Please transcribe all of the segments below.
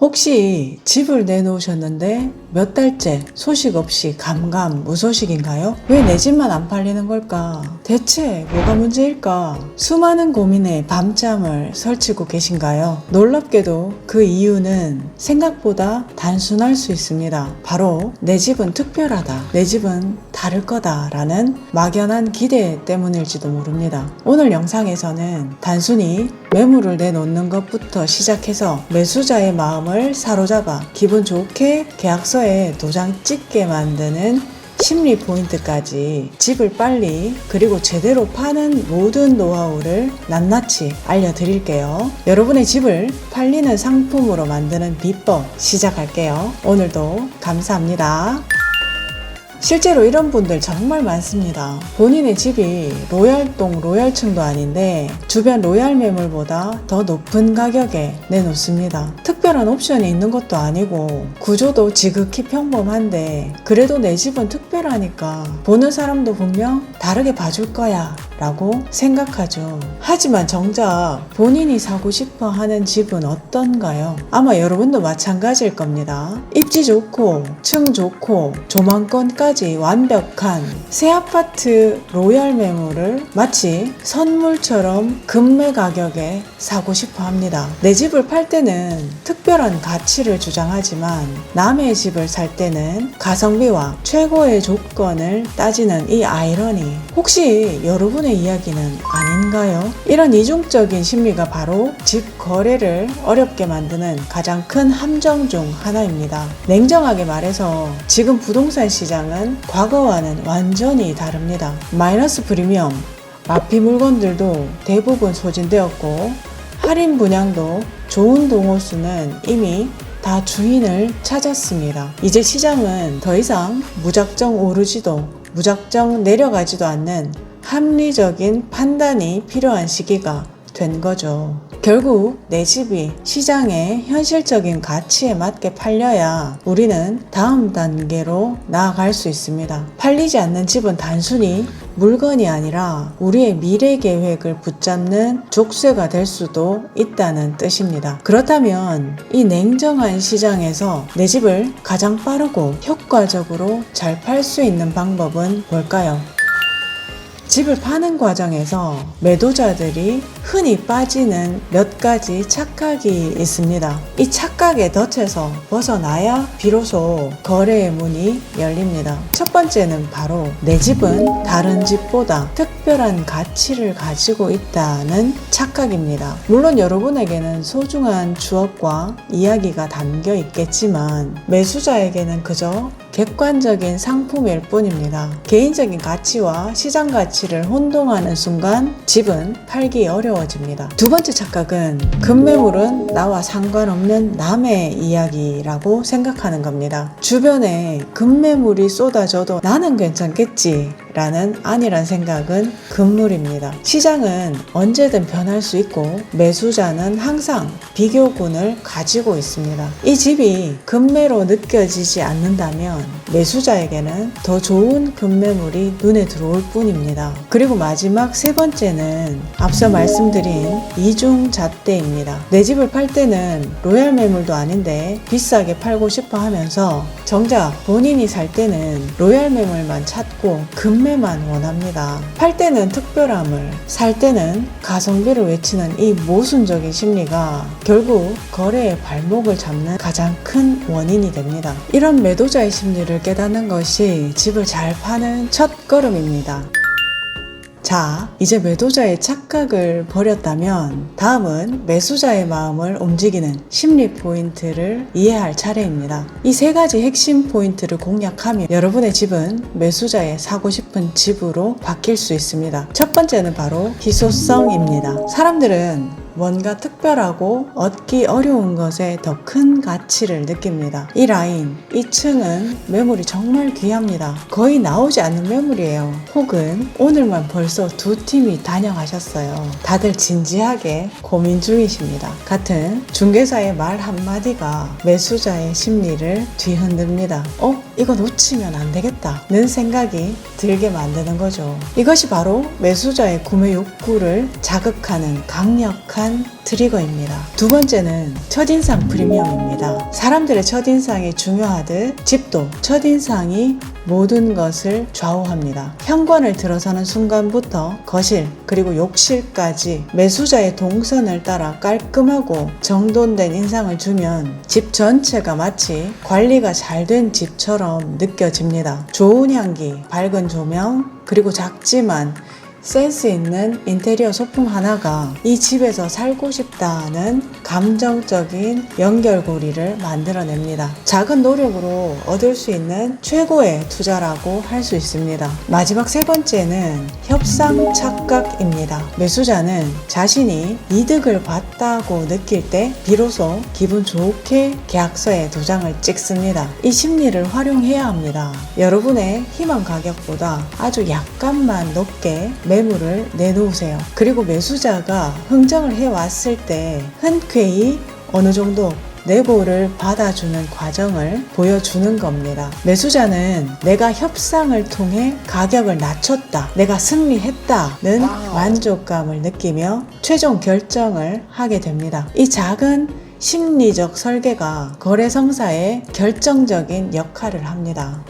혹시 집을 내놓으셨는데 몇 달째 소식 없이 감감무소식인가요? 왜 내 집만 안 팔리는 걸까? 대체 뭐가 문제일까? 수많은 고민에 밤잠을 설치고 계신가요? 놀랍게도 그 이유는 생각보다 단순할 수 있습니다. 바로 내 집은 특별하다, 내 집은 다를 거다 라는 막연한 기대 때문일지도 모릅니다. 오늘 영상에서는 단순히 매물을 내놓는 것부터 시작해서 매수자의 마음을 사로잡아 기분 좋게 계약서에 도장 찍게 만드는 심리 포인트까지 집을 빨리 그리고 제대로 파는 모든 노하우를 낱낱이 알려드릴게요. 여러분의 집을 팔리는 상품으로 만드는 비법 시작할게요. 오늘도 감사합니다. 실제로 이런 분들 정말 많습니다. 본인의 집이 로얄동 로얄층도 아닌데 주변 로얄 매물보다 더 높은 가격에 내놓습니다. 특별한 옵션이 있는 것도 아니고 구조도 지극히 평범한데 그래도 내 집은 특별하니까 보는 사람도 분명 다르게 봐줄 거야 라고 생각하죠. 하지만 정작 본인이 사고 싶어 하는 집은 어떤가요? 아마 여러분도 마찬가지일 겁니다. 입지 좋고 층 좋고 조망권까지 완벽한 새 아파트 로얄 매물을 마치 선물처럼 급매 가격에 사고 싶어 합니다. 내 집을 팔 때는 특별한 가치를 주장하지만 남의 집을 살 때는 가성비와 최고의 조건을 따지는 이 아이러니, 혹시 여러분의 이야기는 아닌가요? 이런 이중적인 심리가 바로 집 거래를 어렵게 만드는 가장 큰 함정 중 하나입니다. 냉정하게 말해서 지금 부동산 시장은 과거와는 완전히 다릅니다. 마이너스 프리미엄, 마피 물건들도 대부분 소진되었고 할인 분양도 좋은 동호수는 이미 다 주인을 찾았습니다. 이제 시장은 더 이상 무작정 오르지도 무작정 내려가지도 않는 합리적인 판단이 필요한 시기가 된 거죠. 결국 내 집이 시장의 현실적인 가치에 맞게 팔려야 우리는 다음 단계로 나아갈 수 있습니다. 팔리지 않는 집은 단순히 물건이 아니라 우리의 미래 계획을 붙잡는 족쇄가 될 수도 있다는 뜻입니다. 그렇다면 이 냉정한 시장에서 내 집을 가장 빠르고 효과적으로 잘 팔 수 있는 방법은 뭘까요? 집을 파는 과정에서 매도자들이 흔히 빠지는 몇 가지 착각이 있습니다. 이 착각의 덫에서 벗어나야 비로소 거래의 문이 열립니다. 첫 번째는 바로 내 집은 다른 집보다 특별한 가치를 가지고 있다는 착각입니다. 물론 여러분에게는 소중한 추억과 이야기가 담겨 있겠지만 매수자에게는 그저 객관적인 상품일 뿐입니다. 개인적인 가치와 시장 가치를 혼동하는 순간 집은 팔기 어려워집니다. 두 번째 착각은 급매물은 나와 상관없는 남의 이야기라고 생각하는 겁니다. 주변에 급매물이 쏟아져도 나는 괜찮겠지 라는 안일한 생각은 금물입니다. 시장은 언제든 변할 수 있고 매수자는 항상 비교군을 가지고 있습니다. 이 집이 급매로 느껴지지 않는다면 매수자에게는 더 좋은 급매물이 눈에 들어올 뿐입니다. 그리고 마지막 세 번째는 앞서 말씀드린 이중잣대입니다. 내 집을 팔 때는 로얄 매물도 아닌데 비싸게 팔고 싶어 하면서 정작 본인이 살 때는 로얄 매물만 찾고 급매만 원합니다. 팔 때는 특별함을, 살 때는 가성비를 외치는 이 모순적인 심리가 결국 거래의 발목을 잡는 가장 큰 원인이 됩니다. 이런 매도자의 심리를 깨닫는 것이 집을 잘 파는 첫 걸음입니다. 자, 이제 매도자의 착각을 버렸다면 다음은 매수자의 마음을 움직이는 심리 포인트를 이해할 차례입니다. 이 세 가지 핵심 포인트를 공략하면 여러분의 집은 매수자의 사고 싶은 집으로 바뀔 수 있습니다. 첫 번째는 바로 희소성입니다. 사람들은 뭔가 특별하고 얻기 어려운 것에 더 큰 가치를 느낍니다. 이 라인, 이 층은 매물이 정말 귀합니다. 거의 나오지 않는 매물이에요. 혹은 오늘만 벌써 두 팀이 단양하셨어요. 다들 진지하게 고민 중이십니다. 같은 중개사의 말 한마디가 매수자의 심리를 뒤흔듭니다. 이거 놓치면 안 되겠다는 생각이 들게 만드는 거죠. 이것이 바로 매수자의 구매 욕구를 자극하는 강력한 트리거입니다. 두 번째는 첫인상 프리미엄입니다. 사람들의 첫인상이 중요하듯 집도 첫인상이 모든 것을 좌우합니다. 현관을 들어서는 순간부터 거실 그리고 욕실까지 매수자의 동선을 따라 깔끔하고 정돈된 인상을 주면 집 전체가 마치 관리가 잘 된 집처럼 느껴집니다. 좋은 향기, 밝은 조명, 그리고 작지만 센스 있는 인테리어 소품 하나가 이 집에서 살고 싶다는 감정적인 연결고리를 만들어냅니다. 작은 노력으로 얻을 수 있는 최고의 투자라고 할 수 있습니다. 마지막 세 번째는 협상 착각입니다. 매수자는 자신이 이득을 봤다고 느낄 때 비로소 기분 좋게 계약서에 도장을 찍습니다. 이 심리를 활용해야 합니다. 여러분의 희망 가격보다 아주 약간만 높게 매물을 내놓으세요. 그리고 매수자가 흥정을 해왔을 때 흔쾌히 어느 정도 내고를 받아주는 과정을 보여주는 겁니다. 매수자는 내가 협상을 통해 가격을 낮췄다, 내가 승리했다는 만족감을 느끼며 최종 결정을 하게 됩니다. 이 작은 심리적 설계가 거래 성사에 결정적인 역할을 합니다.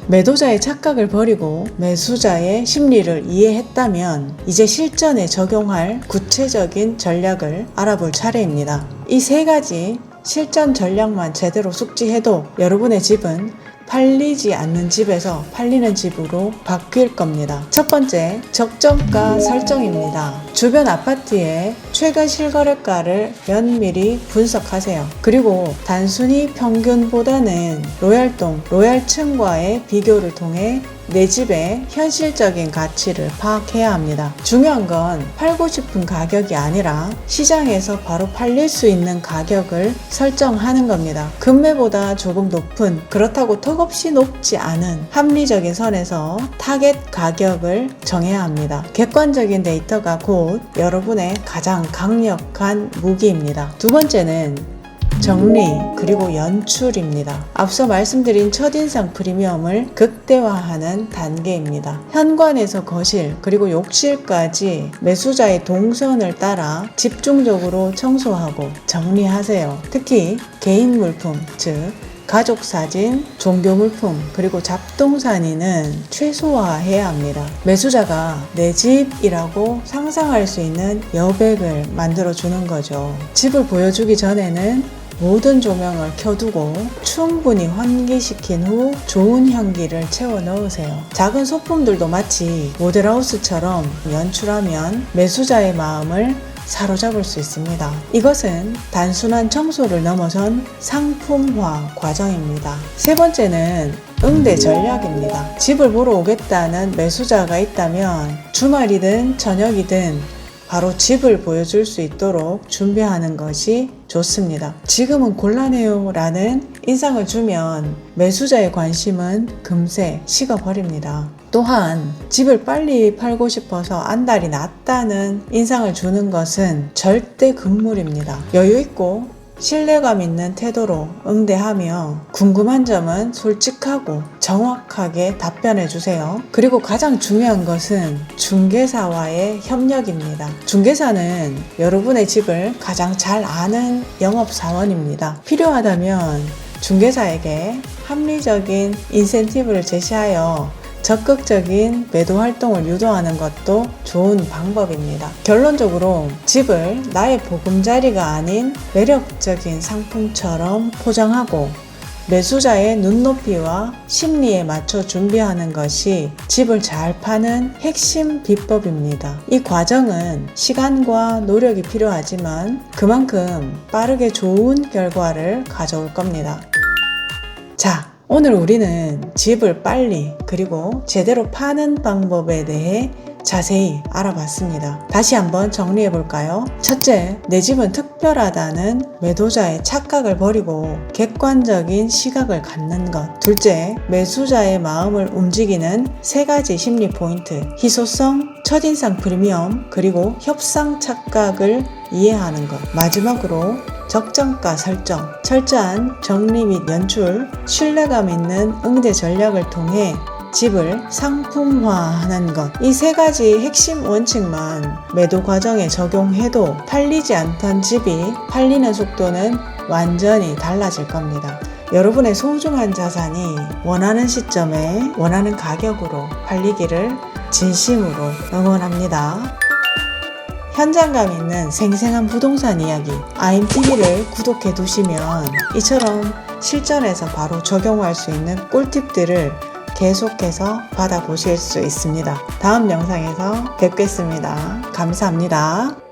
매도자의 착각을 버리고 매수자의 심리를 이해했다면 이제 실전에 적용할 구체적인 전략을 알아볼 차례입니다. 이 세 가지 실전 전략만 제대로 숙지해도 여러분의 집은 팔리지 않는 집에서 팔리는 집으로 바뀔 겁니다. 첫 번째, 적정가 설정입니다. 주변 아파트의 최근 실거래가를 면밀히 분석하세요. 그리고 단순히 평균보다는 로얄동, 로얄층과의 비교를 통해 내 집의 현실적인 가치를 파악해야 합니다. 중요한 건 팔고 싶은 가격이 아니라 시장에서 바로 팔릴 수 있는 가격을 설정하는 겁니다. 금매보다 조금 높은, 그렇다고 턱없이 높지 않은 합리적인 선에서 타겟 가격을 정해야 합니다. 객관적인 데이터가 곧 여러분의 가장 강력한 무기입니다. 두 번째는 정리 그리고 연출입니다. 앞서 말씀드린 첫인상 프리미엄을 극대화하는 단계입니다. 현관에서 거실 그리고 욕실까지 매수자의 동선을 따라 집중적으로 청소하고 정리하세요. 특히 개인 물품, 즉 가족 사진, 종교 물품, 그리고 잡동사니는 최소화해야 합니다. 매수자가 내 집이라고 상상할 수 있는 여백을 만들어주는 거죠. 집을 보여주기 전에는 모든 조명을 켜두고 충분히 환기시킨 후 좋은 향기를 채워 넣으세요. 작은 소품들도 마치 모델하우스처럼 연출하면 매수자의 마음을 사로잡을 수 있습니다. 이것은 단순한 청소를 넘어선 상품화 과정입니다. 세 번째는 응대 전략입니다. 집을 보러 오겠다는 매수자가 있다면 주말이든 저녁이든 바로 집을 보여줄 수 있도록 준비하는 것이 좋습니다. 지금은 곤란해요 라는 인상을 주면 매수자의 관심은 금세 식어버립니다. 또한 집을 빨리 팔고 싶어서 안달이 났다는 인상을 주는 것은 절대 금물입니다. 여유있고 신뢰감 있는 태도로 응대하며 궁금한 점은 솔직하고 정확하게 답변해 주세요. 그리고 가장 중요한 것은 중개사와의 협력입니다. 중개사는 여러분의 집을 가장 잘 아는 영업사원입니다. 필요하다면 중개사에게 합리적인 인센티브를 제시하여 적극적인 매도 활동을 유도하는 것도 좋은 방법입니다. 결론적으로 집을 나의 보금자리가 아닌 매력적인 상품처럼 포장하고 매수자의 눈높이와 심리에 맞춰 준비하는 것이 집을 잘 파는 핵심 비법입니다. 이 과정은 시간과 노력이 필요하지만 그만큼 빠르게 좋은 결과를 가져올 겁니다. 자, 오늘 우리는 집을 빨리 그리고 제대로 파는 방법에 대해 자세히 알아봤습니다. 다시 한번 정리해 볼까요? 첫째, 내 집은 특별하다는 매도자의 착각을 버리고 객관적인 시각을 갖는 것. 둘째, 매수자의 마음을 움직이는 세 가지 심리 포인트. 희소성, 첫인상 프리미엄, 그리고 협상 착각을 이해하는 것. 마지막으로 적정가 설정, 철저한 정리 및 연출, 신뢰감 있는 응대 전략을 통해 집을 상품화하는 것. 이 세 가지 핵심 원칙만 매도 과정에 적용해도 팔리지 않던 집이 팔리는 속도는 완전히 달라질 겁니다. 여러분의 소중한 자산이 원하는 시점에 원하는 가격으로 팔리기를 진심으로 응원합니다. 현장감 있는 생생한 부동산 이야기 IMTV를 구독해 두시면 이처럼 실전에서 바로 적용할 수 있는 꿀팁들을 계속해서 받아보실 수 있습니다. 다음 영상에서 뵙겠습니다. 감사합니다.